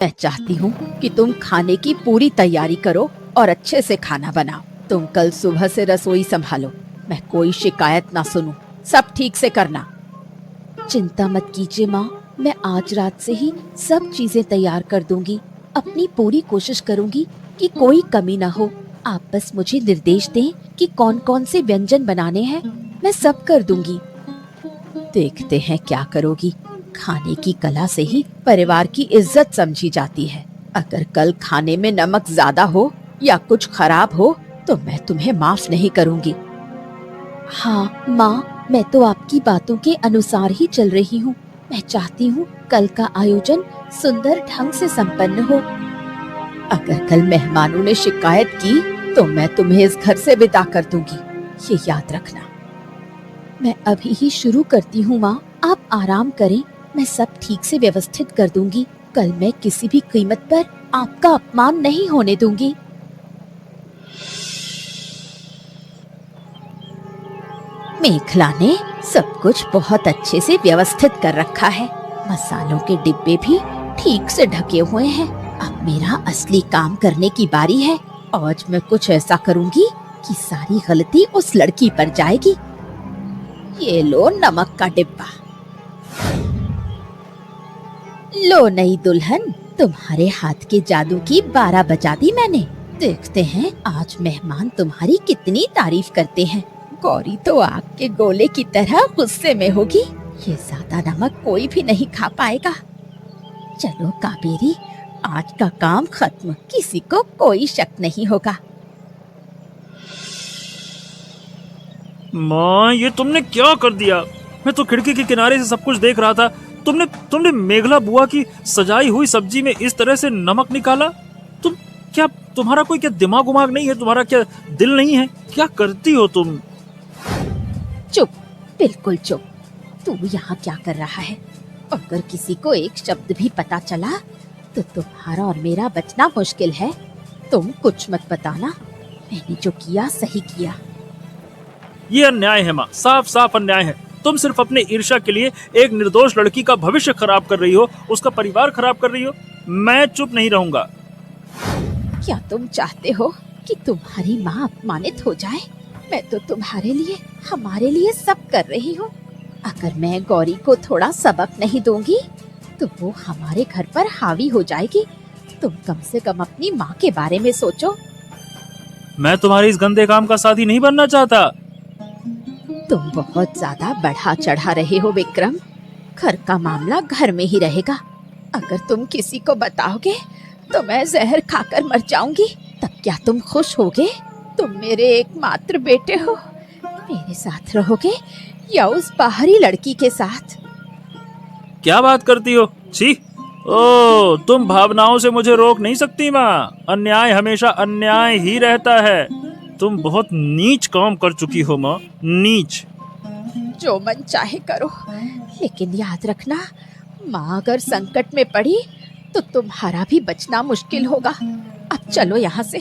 मैं चाहती हूँ कि तुम खाने की पूरी तैयारी करो और अच्छे से खाना बनाओ। तुम कल सुबह से रसोई संभालो, मैं कोई शिकायत ना सुनूं। सब ठीक से करना। चिंता मत कीजिए माँ, मैं आज रात से ही सब चीजें तैयार कर दूंगी। अपनी पूरी कोशिश करूंगी कि कोई कमी ना हो। आप बस मुझे निर्देश दें कि कौन कौन से व्यंजन बनाने हैं, मैं सब कर दूंगी। देखते हैं क्या करोगी। खाने की कला से ही परिवार की इज्जत समझी जाती है। अगर कल खाने में नमक ज्यादा हो या कुछ खराब हो तो मैं तुम्हें माफ नहीं करूंगी। हाँ माँ, मैं तो आपकी बातों के अनुसार ही चल रही हूँ। मैं चाहती हूँ कल का आयोजन सुंदर ढंग से संपन्न हो। अगर कल मेहमानों ने शिकायत की तो मैं तुम्हें इस घर से विदा कर दूंगी, ये याद रखना। मैं अभी ही शुरू करती हूँ माँ, आप आराम करें। मैं सब ठीक से व्यवस्थित कर दूंगी। कल मैं किसी भी कीमत पर आपका अपमान नहीं होने दूंगी। मेखला ने सब कुछ बहुत अच्छे से व्यवस्थित कर रखा है। मसालों के डिब्बे भी ठीक से ढके हुए हैं। अब मेरा असली काम करने की बारी है। आज मैं कुछ ऐसा करूंगी कि सारी गलती उस लड़की पर जाएगी। ये लो नमक का डिब्बा। लो नई दुल्हन, तुम्हारे हाथ के जादू की 12 बजा दी मैंने। देखते हैं आज मेहमान तुम्हारी कितनी तारीफ करते हैं। गौरी तो आग के गोले की तरह गुस्से में होगी। ये ज्यादा नमक कोई भी नहीं खा पाएगा। चलो कावेरी, आज का काम खत्म, किसी को कोई शक नहीं होगा। माँ, ये तुमने क्या कर दिया? मैं तो खिड़की के किनारे से सब कुछ देख रहा था। तुमने मेघला बुआ की सजाई हुई सब्जी में इस तरह से नमक निकाला। तुम्हारा कोई क्या दिमाग उमाग नहीं है? तुम्हारा क्या दिल नहीं है? क्या करती हो तुम? चुप, बिल्कुल चुप। तू यहाँ क्या कर रहा है? अगर किसी को एक शब्द भी पता चला तो तुम्हारा और मेरा बचना मुश्किल है। तुम कुछ मत बताना, मैंने जो किया सही किया। ये अन्याय है माँ, साफ साफ अन्याय है। तुम सिर्फ अपने ईर्ष्या के लिए एक निर्दोष लड़की का भविष्य खराब कर रही हो, उसका परिवार खराब कर रही हो। मैं चुप नहीं रहूंगा। क्या तुम चाहते हो कि तुम्हारी माँ अपमानित हो जाए? मैं तो तुम्हारे लिए, हमारे लिए सब कर रही हूँ। अगर मैं गौरी को थोड़ा सबक नहीं दूंगी तो वो हमारे घर पर हावी हो जाएगी। तुम कम से कम अपनी माँ के बारे में सोचो। मैं तुम्हारे इस गंदे काम का साथी नहीं बनना चाहता। तुम बहुत ज्यादा बढ़ा चढ़ा रहे हो विक्रम। घर का मामला घर में ही रहेगा। अगर तुम किसी को बताओगे तो मैं जहर खाकर मर जाऊंगी। तब क्या तुम खुश होगे? तुम मेरे एकमात्र बेटे हो। मेरे साथ रहोगे या उस बाहरी लड़की के साथ? क्या बात करती हो? छी! ओ, तुम भावनाओं से मुझे रोक नहीं सकती माँ। अन्याय हमेशा अन्याय ही रहता है। तुम बहुत नीच काम कर चुकी हो माँ, नीच। जो मन चाहे करो, लेकिन याद रखना, माँ अगर संकट में पड़ी तो तुम्हारा भी बचना मुश्किल होगा। अब चलो यहाँ से।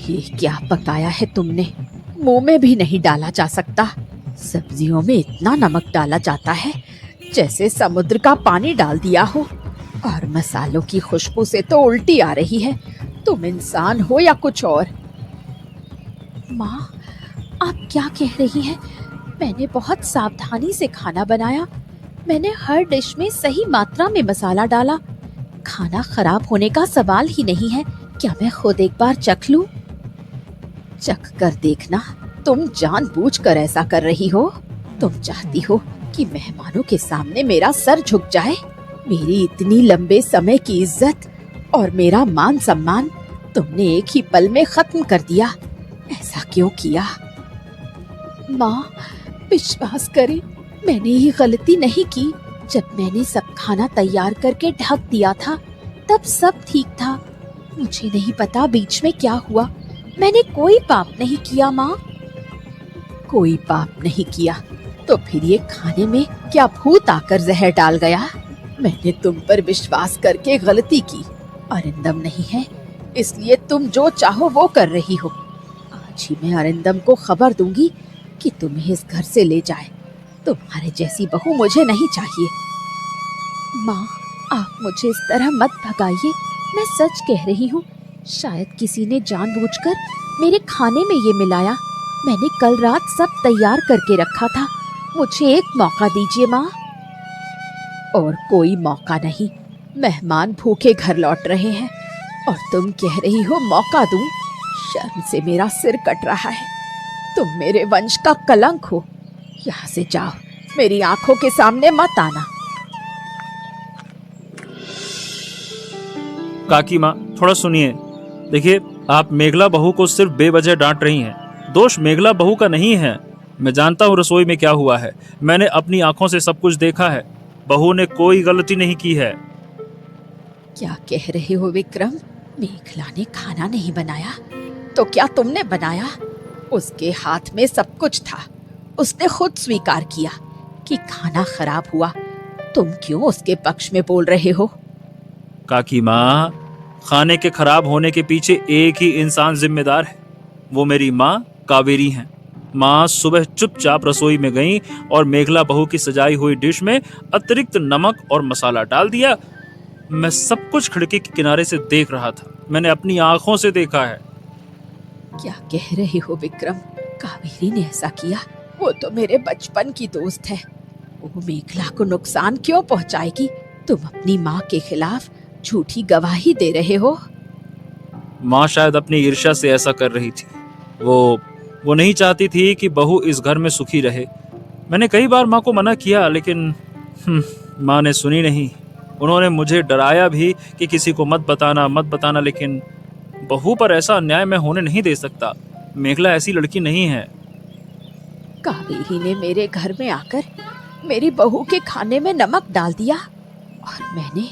ये क्या पकाया है तुमने? मुंह में भी नहीं डाला जा सकता। सब्जियों में इतना नमक डाला जाता है जैसे समुद्र का पानी डाल दिया हो। और मसालों की खुशबू से तो उल्टी आ रही है। तुम इंसान हो या कुछ और? माँ, आप क्या कह रही हैं? मैंने बहुत सावधानी से खाना बनाया। मैंने हर डिश में सही मात्रा में मसाला डाला। खाना खराब होने का सवाल ही नहीं है। क्या मैं खुद एक बार चख लूं? चख कर देखना। तुम जानबूझकर ऐसा कर रही हो। तुम चाहती हो कि मेहमानों के सामने मेरा सर झुक जाए। मेरी इतनी लंबे समय की इज्जत और मेरा मान सम्मान तुमने एक ही पल में खत्म कर दिया। ऐसा क्यों किया? माँ, विश्वास करें, मैंने ये गलती नहीं की। जब मैंने सब खाना तैयार करके ढक दिया था तब सब ठीक था। मुझे नहीं पता बीच में क्या हुआ। मैंने कोई पाप नहीं किया माँ। कोई पाप नहीं किया तो फिर ये खाने में क्या भूत आकर जहर डाल गया? मैंने तुम पर विश्वास करके गलती की। अरिंदम नहीं है इसलिए तुम जो चाहो वो कर रही हो। आज ही मैं अरिंदम को खबर दूंगी कि तुम्हें इस घर से ले जाए। तुम्हारे जैसी बहू मुझे नहीं चाहिए। माँ, आप मुझे इस तरह मत भगाइए, मैं सच कह रही हूँ। शायद किसी ने जानबूझकर मेरे खाने में ये मिलाया। मैंने कल रात सब तैयार करके रखा था। मुझे एक मौका दीजिए माँ। और कोई मौका नहीं, मेहमान भूखे घर लौट रहे हैं और तुम कह रही हो मौका दूं? शर्म से मेरा सिर कट रहा है। तुम मेरे वंश का कलंक हो। यहाँ से जाओ, मेरी आंखों के सामने मत आना। काकी माँ, थोड़ा सुनिए। देखिए, आप मेघला बहू को सिर्फ बेवजह डांट रही हैं। दोष मेघला बहू का नहीं है। मैं जानता हूँ रसोई में क्या हुआ है। मैंने अपनी आंखों से सब कुछ देखा है। बहू ने कोई गलती नहीं की है। क्या कह रहे हो विक्रम? मेघला ने खाना नहीं बनाया तो क्या तुमने बनाया? उसके हाथ में सब कुछ था। उसने खुद स्वीकार किया कि खाना खराब हुआ। तुम क्यों उसके पक्ष में बोल रहे हो? काकी माँ, खाने के खराब होने के पीछे एक ही इंसान जिम्मेदार है। वो मेरी माँ कावेरी हैं। माँ सुबह चुपचाप रसोई में गईं और मेघला बहू की सजाई हुई डिश में अतिरिक्त नमक और मसाला डाल दिया। मैं सब कुछ खिड़की के किनारे से देख रहा था। मैंने अपनी आंखों से देखा है। क्या कह रहे हो विक्रम? कावेरी ने ऐसा किया? वो तो मेरे बचपन की दोस्त है। वो मेघला को नुकसान क्यों पहुंचाएगी? तुम अपनी माँ के खिलाफ झूठी गवाही दे रहे हो। माँ शायद अपनी ईर्ष्या से ऐसा कर रही थी। वो नहीं चाहती थी कि बहू इस घर में सुखी रहे। मैंने कई बार माँ को मना किया, लेकिन माँ ने सुनी नहीं। उन्होंने मुझे डराया भी कि किसी को मत बताना, लेकिन बहू पर ऐसा अन्याय मैं होने नहीं दे सकता। मेघला ऐसी लड़की नहीं है। कावेरी ने मेरे घर में आकर मेरी बहू के खाने में नमक डाल दिया और मैंने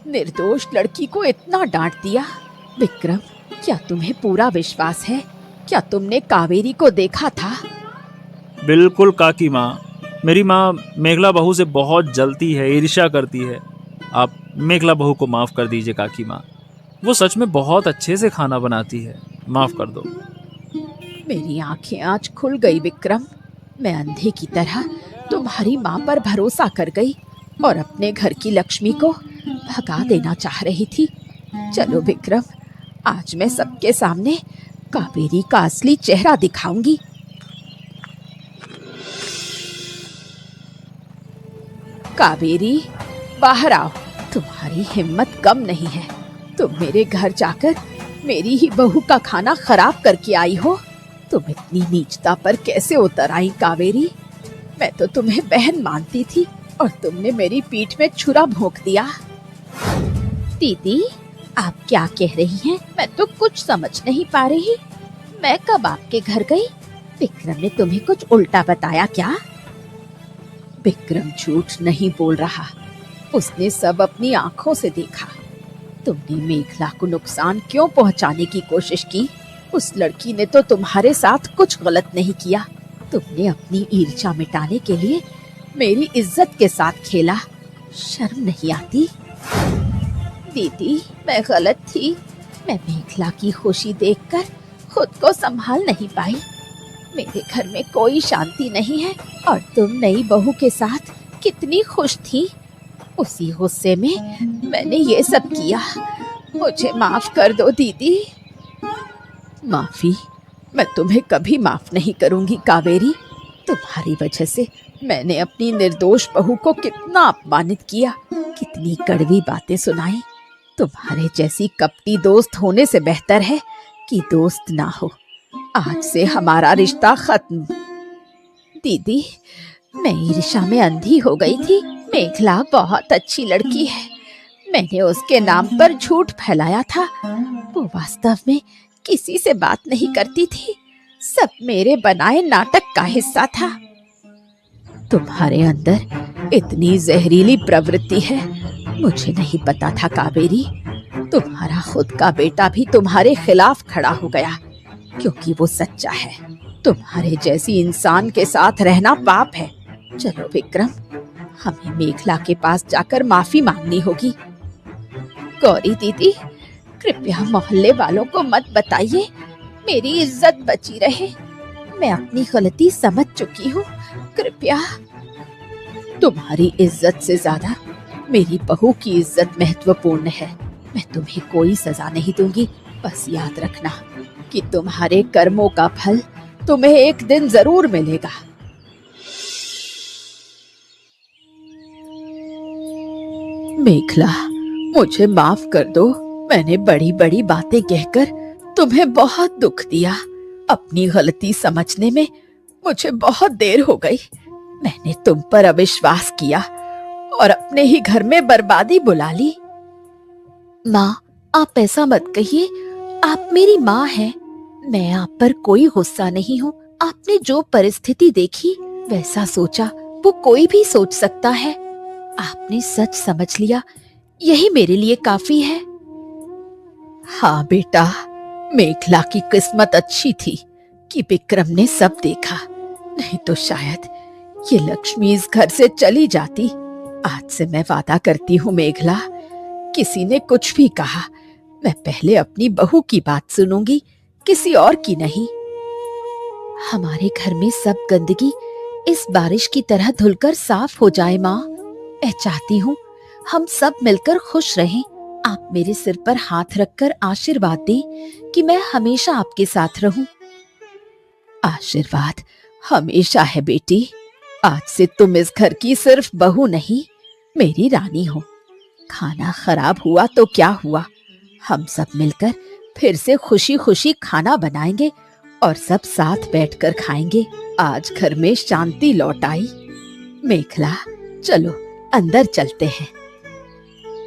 निर्दोष लड़की को इतना डांट दिया। विक्रम, क्या तुम्हें पूरा विश्वास है? क्या तुमने कावेरी को देखा था? बिल्कुल काकी माँ। मेरी माँ मेघला बहू से बहुत जलती है, ईर्ष्या करती है। आप मेघला बहू को माफ कर दीजिए काकी माँ। वो सच में बहुत अच्छे से खाना बनाती है। माफ कर दो। मेरी आंखें आज खुल गई विक्रम। मैं अंधे की तरह तुम्हारी माँ पर भरोसा कर गई और अपने घर की लक्ष्मी को भगा देना चाह रही थी। चलो विक्रम, आज मैं सबके सामने कावेरी का असली चेहरा दिखाऊंगी। कावेरी, बाहर आओ। तुम्हारी हिम्मत कम नहीं है। तुम मेरे घर जाकर मेरी ही बहू का खाना खराब करके आई हो। तुम इतनी नीचता पर कैसे उतर आई कावेरी? मैं तो तुम्हें बहन मानती थी और तुमने मेरी पीठ में छुरा भोंक दिया। दीदी, आप क्या कह रही हैं? मैं तो कुछ समझ नहीं पा रही। मैं कब आपके घर गई? विक्रम ने तुम्हें कुछ उल्टा बताया क्या? विक्रम झूठ नहीं बोल रहा। उसने सब अपनी आंखों से देखा। तुमने मेघला को नुकसान क्यों पहुंचाने की कोशिश की? उस लड़की ने तो तुम्हारे साथ कुछ गलत नहीं किया। तुमने अपनी ईर्ष्या मिटाने के लिए मेरी इज्जत के साथ खेला। शर्म नहीं आती? दीदी, मैं गलत थी। मैं मेघला की खुशी देखकर खुद को संभाल नहीं पाई। मेरे घर में कोई शांति नहीं है और तुम नई बहू के साथ कितनी खुश थी। उसी गुस्से में मैंने ये सब किया। मुझे माफ कर दो दीदी। माफी? मैं तुम्हें कभी माफ नहीं करूंगी कावेरी। तुम्हारी वजह से मैंने अपनी निर्दोष बहू को कितना अपमानित किया, कितनी कड़वी बातें सुनाई। तुम्हारे जैसी कपटी दोस्त होने से बेहतर है कि दोस्त ना हो। आज से हमारा रिश्ता खत्म। दीदी, मैं ईर्ष्या में अंधी हो गई थी। मेघला बहुत अच्छी लड़की है। मैंने उसके नाम पर झूठ फैलाया था। वो वास्तव में किसी से बात नहीं करती थी। सब मेरे बनाए नाटक का हिस्सा था। तुम्हारे अंदर इतनी जहरीली प्रवृत्ति है, मुझे नहीं पता था कावेरी। तुम्हारा खुद का बेटा भी तुम्हारे खिलाफ खड़ा हो गया क्योंकि वो सच्चा है। तुम्हारे जैसी इंसान के साथ रहना पाप है। चलो विक्रम, हमें मेघला के पास जाकर माफी मांगनी होगी। गौरी दीदी, कृपया मोहल्ले वालों को मत बताइए। मेरी इज्जत बची रहे। मैं अपनी गलती समझ चुकी हूँ। कृपया। तुम्हारी इज्जत से ज्यादा मेरी बहू की इज्जत महत्वपूर्ण है। मैं तुम्हें कोई सजा नहीं दूंगी। बस याद रखना कि तुम्हारे कर्मों का फल तुम्हें एक दिन जरूर मिलेगा। मेखला, मुझे माफ कर दो। मैंने बड़ी बड़ी बातें कहकर तुम्हें बहुत दुख दिया। अपनी गलती समझने में मुझे बहुत देर हो गई। मैंने तुम पर अविश्वास किया और अपने ही घर में बर्बादी बुला ली। माँ, आप ऐसा मत कहिए। आप मेरी माँ हैं। मैं आप पर कोई गुस्सा नहीं हूँ। आपने जो परिस्थिति देखी वैसा सोचा वो कोई भी सोच सकता है। आपने सच समझ लिया, यही मेरे लिए काफी है। हाँ बेटा, मेखला की किस्मत अच्छी थी कि विक्रम ने सब देखा, नहीं तो शायद ये लक्ष्मी इस घर से चली जाती। आज से मैं वादा करती हूँ मेघला, किसी ने कुछ भी कहा, मैं पहले अपनी बहू की बात सुनूंगी, किसी और की नहीं। हमारे घर में सब गंदगी इस बारिश की तरह धुलकर साफ हो जाए माँ। मैं चाहती हूँ हम सब मिलकर खुश रहें। आप मेरे सिर पर हाथ रखकर आशीर्वाद दें कि मैं हमेशा आपके साथ रहूं। आशीर्वाद हमेशा है बेटी। आज से तुम इस घर की सिर्फ बहू नहीं, मेरी रानी हो। खाना खराब हुआ तो क्या हुआ, हम सब मिलकर फिर से खुशी खुशी खाना बनाएंगे और सब साथ बैठकर खाएंगे। आज घर में शांति लौट आई। मेखला, चलो अंदर चलते हैं।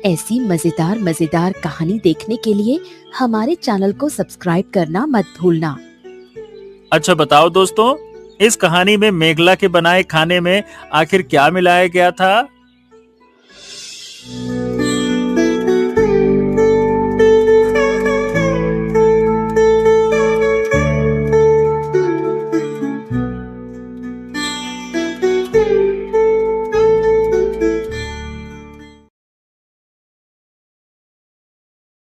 ऐसी मजेदार मजेदार कहानी देखने के लिए हमारे चैनल को सब्सक्राइब करना मत भूलना। अच्छा बताओ दोस्तों, इस कहानी में मेघला के बनाए खाने में आखिर क्या मिलाया गया था?